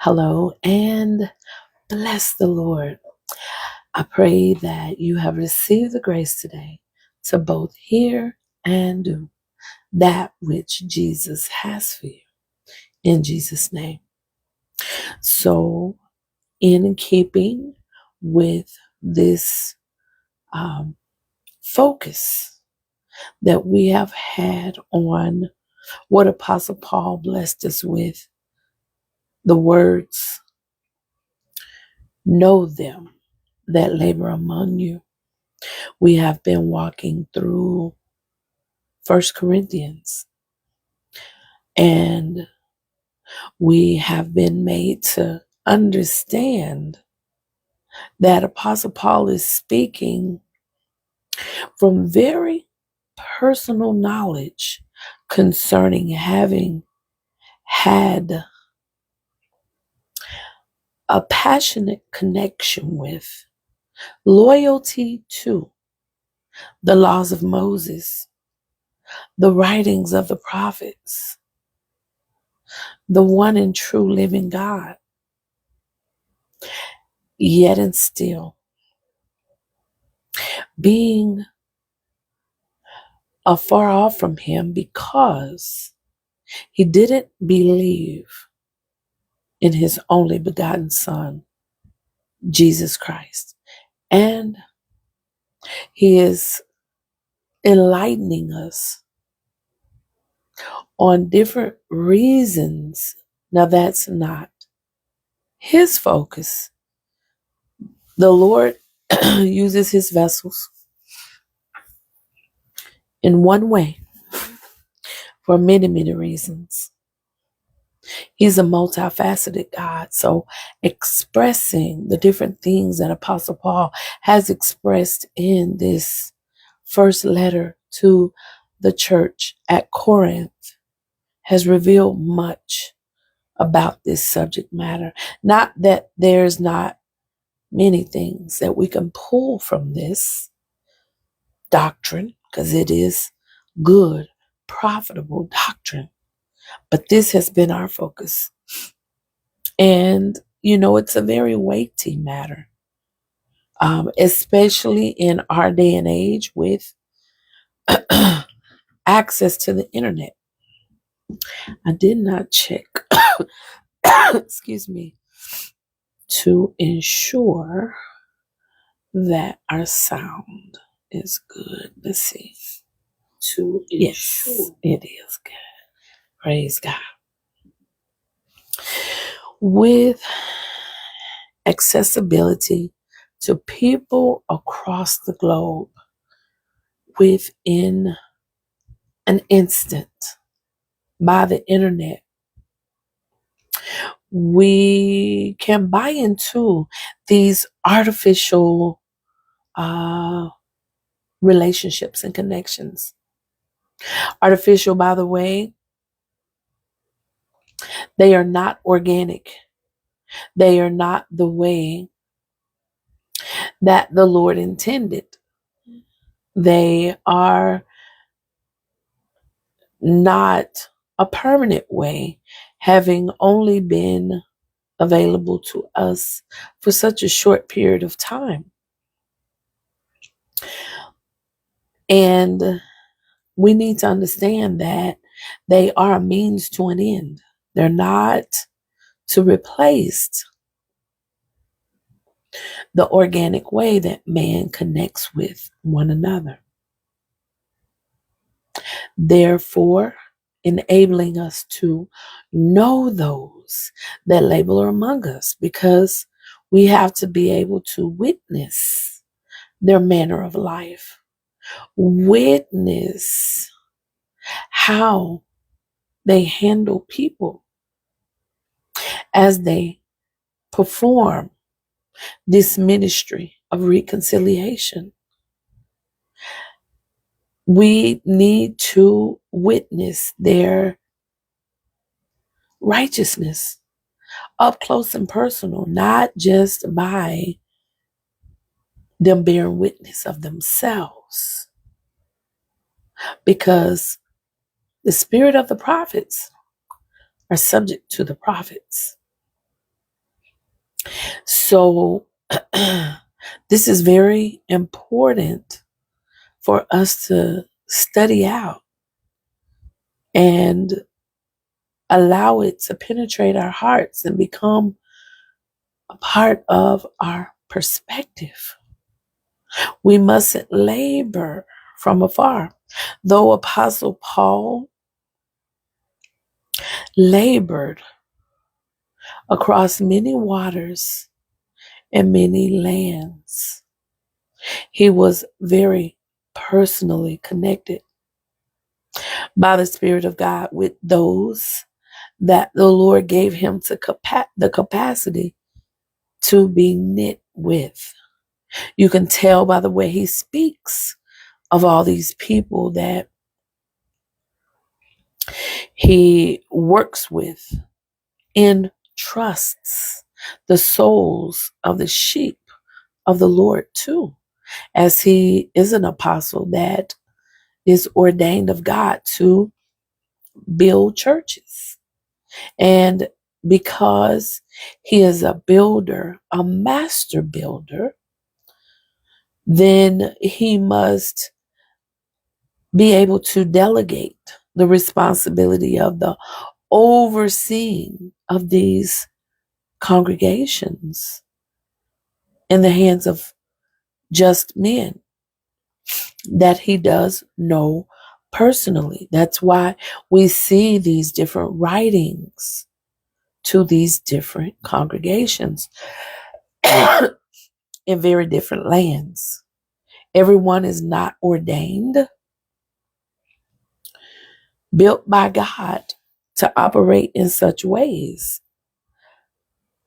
Hello and bless the Lord. I pray that you have received the grace today to both hear and do that which Jesus has for you in Jesus' name. So, in keeping with this focus that we have had on what Apostle Paul blessed us with, the words, know them that labor among you. We have been walking through First Corinthians, and we have been made to understand that Apostle Paul is speaking from very personal knowledge concerning having had a passionate connection with, loyalty to the laws of Moses, the writings of the prophets, the one and true living God, yet and still being afar off from him because he didn't believe in his only begotten Son, Jesus Christ. And he is enlightening us on different reasons. Now, that's not his focus. The Lord uses his vessels in one way for many, many reasons. He's a multifaceted God. So expressing the different things that Apostle Paul has expressed in this first letter to the church at Corinth has revealed much about this subject matter. Not that there's not many things that we can pull from this doctrine, because it is good, profitable doctrine. But this has been our focus. And, it's a very weighty matter, especially in our day and age with access to the internet. I did not check, excuse me, to ensure that our sound is good. Let's see. Yes, it is good. Praise God. With accessibility to people across the globe within an instant by the internet, we can buy into these artificial relationships and connections. Artificial, by the way, they are not organic. They are not the way that the Lord intended. They are not a permanent way, having only been available to us for such a short period of time. And we need to understand that they are a means to an end. They're not to replace the organic way that man connects with one another. Therefore, enabling us to know those that labor among us, because we have to be able to witness their manner of life, witness how they handle people as they perform this ministry of reconciliation. We need to witness their righteousness up close and personal, not just by them bearing witness of themselves. Because the spirit of the prophets are subject to the prophets. So this is very important for us to study out and allow it to penetrate our hearts and become a part of our perspective. We mustn't labor from afar. Though Apostle Paul labored across many waters and many lands, he was very personally connected by the Spirit of God with those that the Lord gave him the capacity to be knit with. You can tell by the way he speaks of all these people that he works with and trusts the souls of the sheep of the Lord too, as he is an apostle that is ordained of God to build churches. And because he is a builder, a master builder, then he must be able to delegate the responsibility of the overseeing of these congregations in the hands of just men that he does know personally. That's why we see these different writings to these different congregations in very different lands. Everyone is not ordained, built by God to operate in such ways.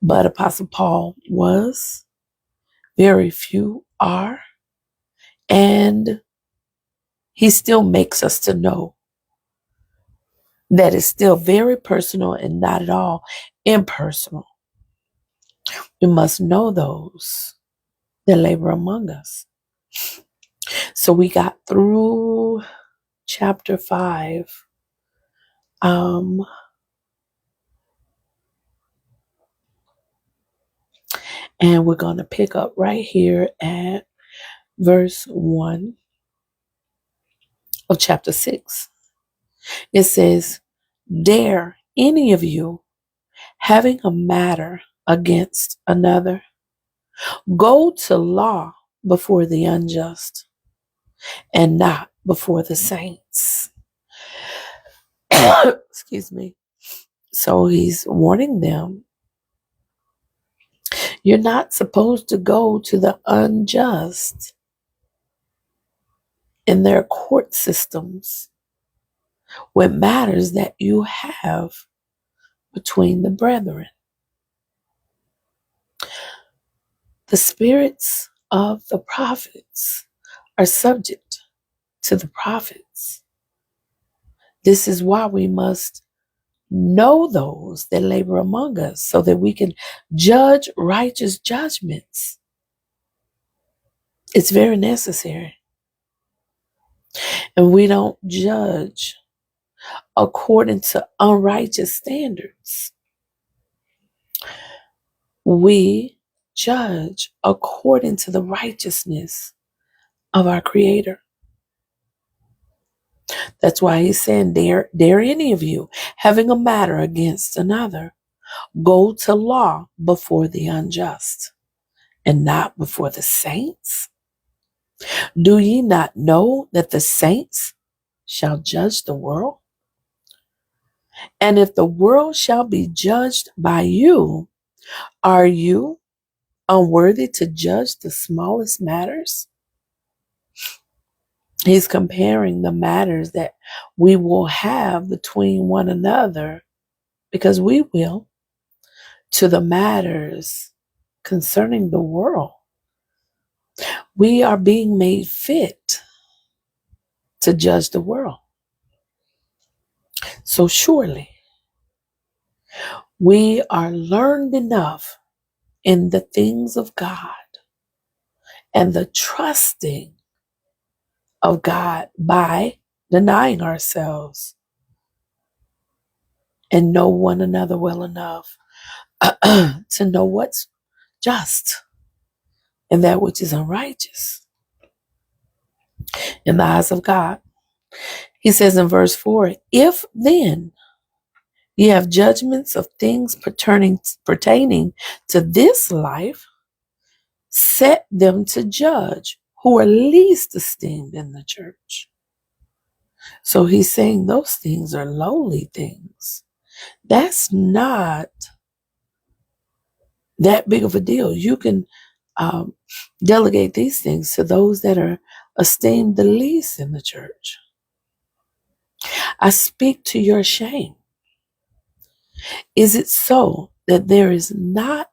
But Apostle Paul was, very few are, and he still makes us to know that it's still very personal and not at all impersonal. We must know those that labor among us. So we got through chapter 5. And we're going to pick up right here at verse 1 of chapter 6. It says, "Dare any of you, having a matter against another, go to law before the unjust and not before the saints." Excuse me. So he's warning them, you're not supposed to go to the unjust in their court systems with matters that you have between the brethren. The spirits of the prophets are subject to the prophets. This is why we must know those that labor among us so that we can judge righteous judgments. It's very necessary. And we don't judge according to unrighteous standards. We judge according to the righteousness of our Creator. That's why he's saying, dare any of you, having a matter against another, go to law before the unjust and not before the saints. Do ye not know that the saints shall judge the world? And if the world shall be judged by you, are you unworthy to judge the smallest matters? He's comparing the matters that we will have between one another, because we will, to the matters concerning the world. We are being made fit to judge the world. So surely we are learned enough in the things of God and the trusting of God by denying ourselves and know one another well enough to know what's just and that which is unrighteous in the eyes of God. He says in verse 4, if then ye have judgments of things pertaining to this life, set them to judge who are least esteemed in the church. So he's saying those things are lowly things. That's not that big of a deal. You can delegate these things to those that are esteemed the least in the church. I speak to your shame. Is it so that there is not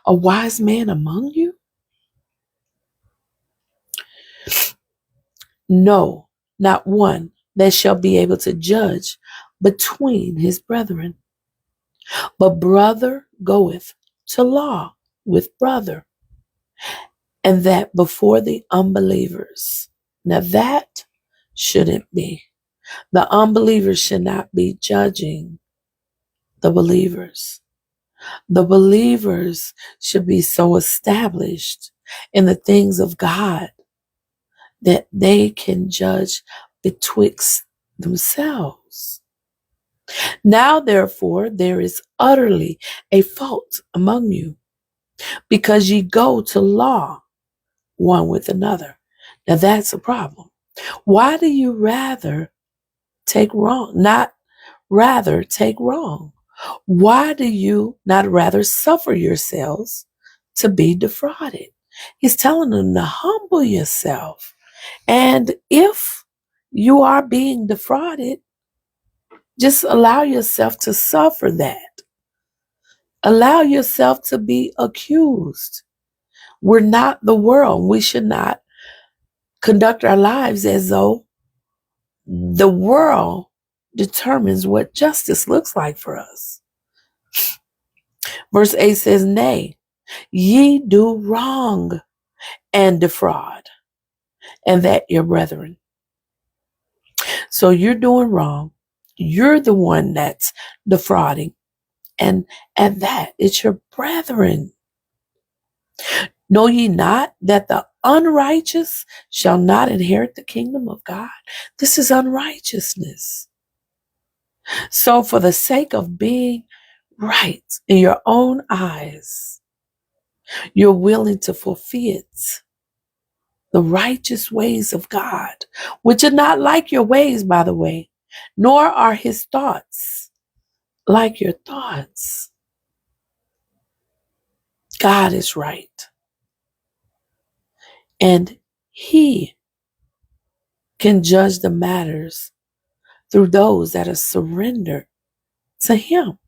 a wise man among you? No, not one that shall be able to judge between his brethren. But brother goeth to law with brother, and that before the unbelievers. Now that shouldn't be. The unbelievers should not be judging the believers. The believers should be so established in the things of God that they can judge betwixt themselves. Now, therefore, there is utterly a fault among you, because ye go to law one with another. Now, that's a problem. Why do you rather take wrong? Not rather take wrong. Why do you not rather suffer yourselves to be defrauded? He's telling them to humble yourself. And if you are being defrauded, just allow yourself to suffer that. Allow yourself to be accused. We're not the world. We should not conduct our lives as though the world determines what justice looks like for us. Verse 8 says, nay, ye do wrong and defraud, and that your brethren. So you're doing wrong. You're the one that's defrauding. And at that, it's your brethren. Know ye not that the unrighteous shall not inherit the kingdom of God? This is unrighteousness. So for the sake of being right in your own eyes, you're willing to forfeit the righteous ways of God, which are not like your ways, by the way, nor are his thoughts like your thoughts. God is right. And he can judge the matters through those that are surrendered to him.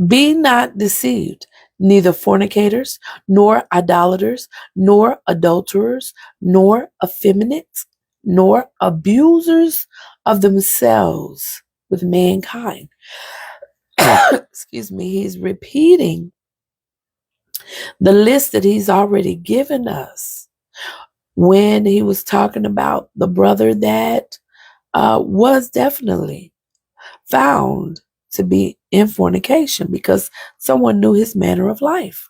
Be not deceived, neither fornicators, nor idolaters, nor adulterers, nor effeminate, nor abusers of themselves with mankind. Excuse me, he's repeating the list that he's already given us when he was talking about the brother that was definitely found to be in fornication because someone knew his manner of life.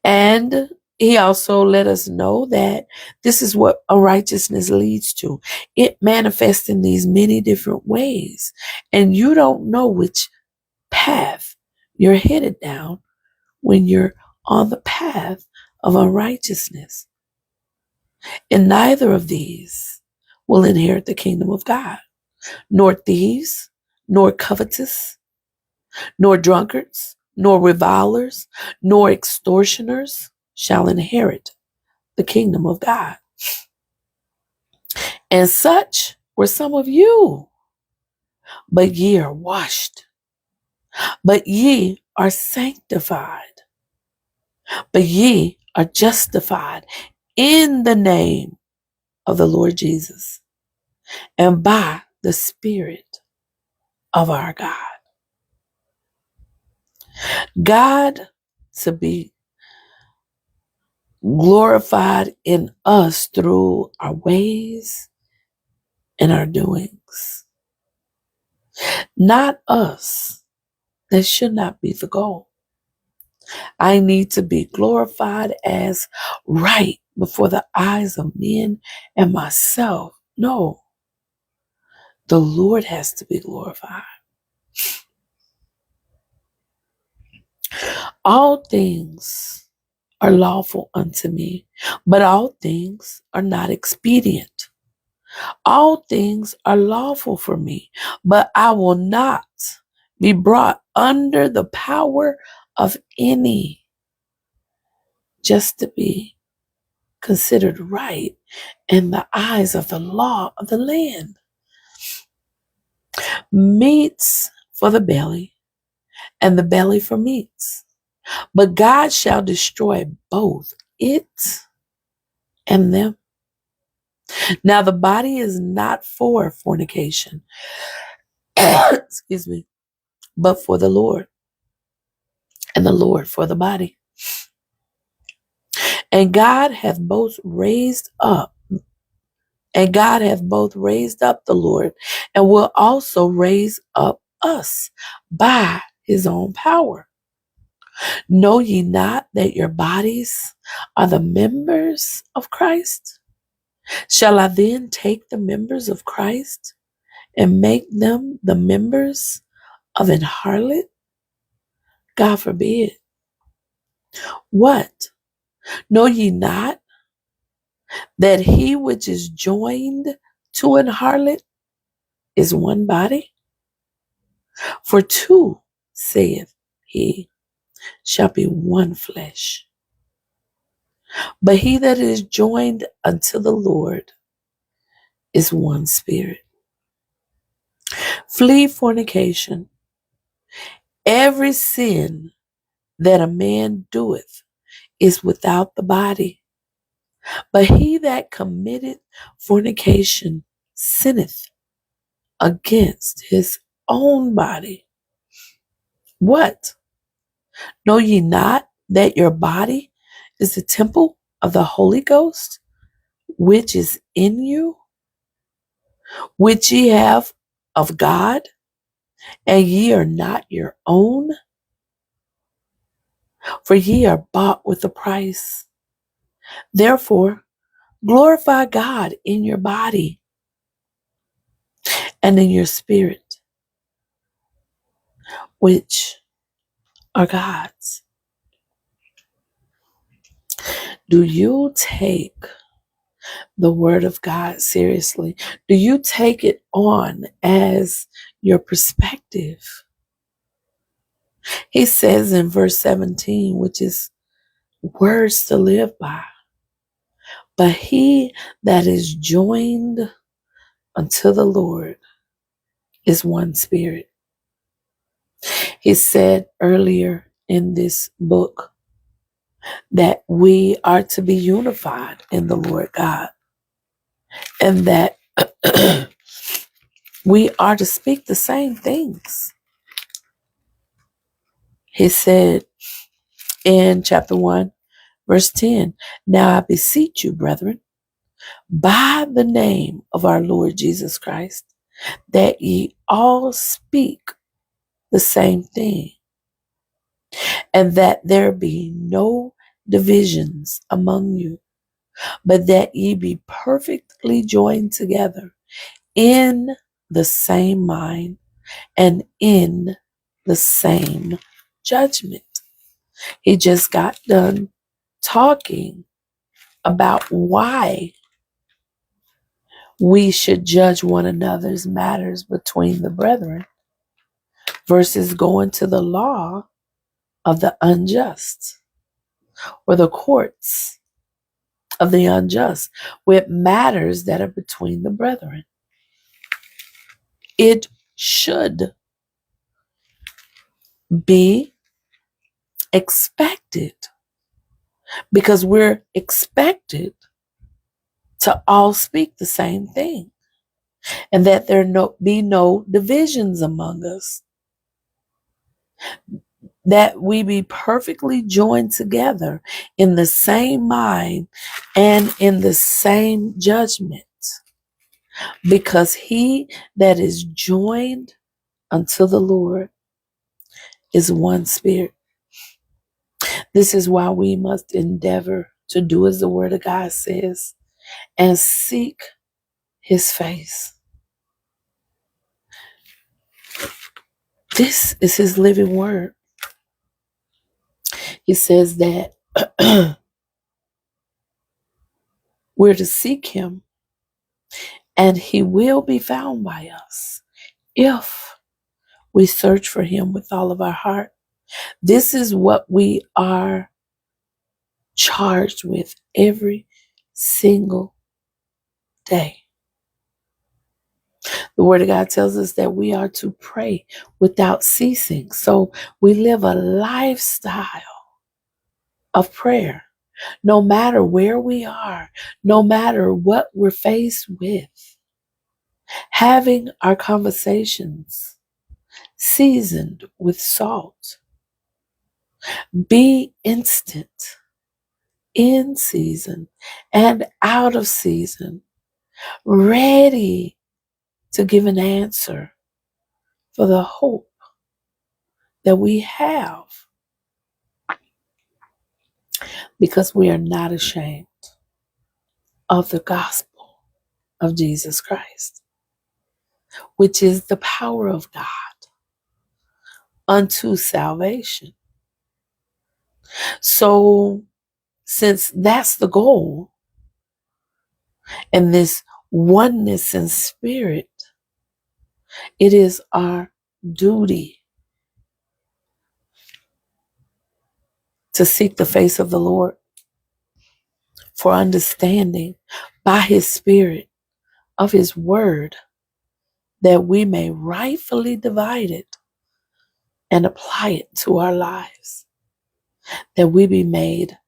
And he also let us know that this is what unrighteousness leads to. It manifests in these many different ways. And you don't know which path you're headed down when you're on the path of unrighteousness. And neither of these will inherit the kingdom of God. Nor thieves, nor covetous, nor drunkards, nor revilers, nor extortioners shall inherit the kingdom of God. And such were some of you. But ye are washed, but ye are sanctified, but ye are justified in the name of the Lord Jesus and by the Spirit of our God. God to be glorified in us through our ways and our doings. Not us. That should not be the goal. I need to be glorified as right before the eyes of men and myself. No, the Lord has to be glorified. All things are lawful unto me, but all things are not expedient. All things are lawful for me, but I will not be brought under the power of any, just to be considered right in the eyes of the law of the land. Meats for the belly, and the belly for meats. But God shall destroy both it and them. Now the body is not for fornication, excuse me, but for the Lord, and the Lord for the body. And God hath both raised up, the Lord, and will also raise up us by his own power. Know ye not that your bodies are the members of Christ? Shall I then take the members of Christ and make them the members of an harlot? God forbid. What? Know ye not that he which is joined to an harlot is one body? For two, saith he, shall be one flesh. But he that is joined unto the Lord is one spirit. Flee fornication. Every sin that a man doeth is without the body, but he that committeth fornication sinneth against his own body. What? Know ye not that your body is the temple of the Holy Ghost, which is in you, which ye have of God, and ye are not your own? For ye are bought with a price. Therefore, glorify God in your body and in your spirit, which are God's. Do you take the word of God seriously? Do you take it on as your perspective? He says in verse 17, which is words to live by, but he that is joined unto the Lord is one spirit. He said earlier in this book that we are to be unified in the Lord God, and that we are to speak the same things. He said in chapter 1, verse 10, now I beseech you, brethren, by the name of our Lord Jesus Christ, that ye all speak the same thing, and that there be no divisions among you, but that ye be perfectly joined together in the same mind and in the same judgment. He just got done talking about why we should judge one another's matters between the brethren versus going to the law of the unjust or the courts of the unjust with matters that are between the brethren. It should be expected because we're expected to all speak the same thing and that there be no divisions among us, that we be perfectly joined together in the same mind and in the same judgment, because he that is joined unto the Lord is one spirit. This is why we must endeavor to do as the Word of God says and seek His face. This is His living Word. He says that we're to seek Him and He will be found by us if we search for Him with all of our heart. This is what we are charged with every single day. The Word of God tells us that we are to pray without ceasing. So we live a lifestyle of prayer, no matter where we are, no matter what we're faced with. Having our conversations seasoned with salt. Be instant, in season and out of season, ready to give an answer for the hope that we have, because we are not ashamed of the gospel of Jesus Christ, which is the power of God unto salvation. So, since that's the goal, and this oneness in spirit, it is our duty to seek the face of the Lord for understanding by His Spirit of His Word, that we may rightfully divide it and apply it to our lives, that we be made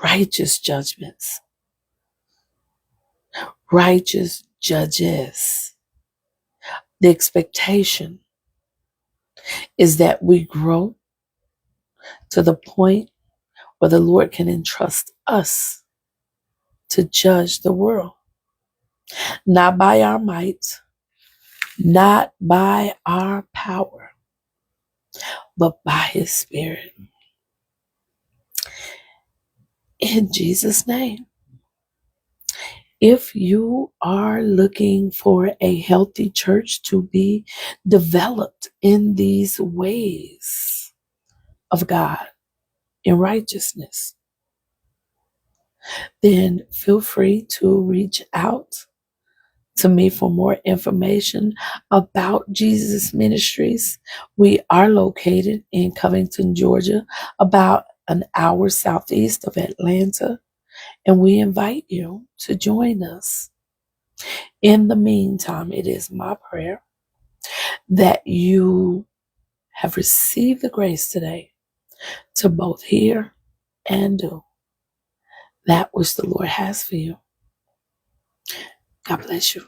righteous judgments, righteous judges. The expectation is that we grow to the point where the Lord can entrust us to judge the world, not by our might, not by our power, but by His Spirit. In Jesus' name. If you are looking for a healthy church to be developed in these ways of God in righteousness, then feel free to reach out to me for more information about Jesus Ministries. We are located in Covington, Georgia, about an hour southeast of Atlanta, and we invite you to join us. In the meantime, it is my prayer that you have received the grace today to both hear and do that which the Lord has for you. God bless you.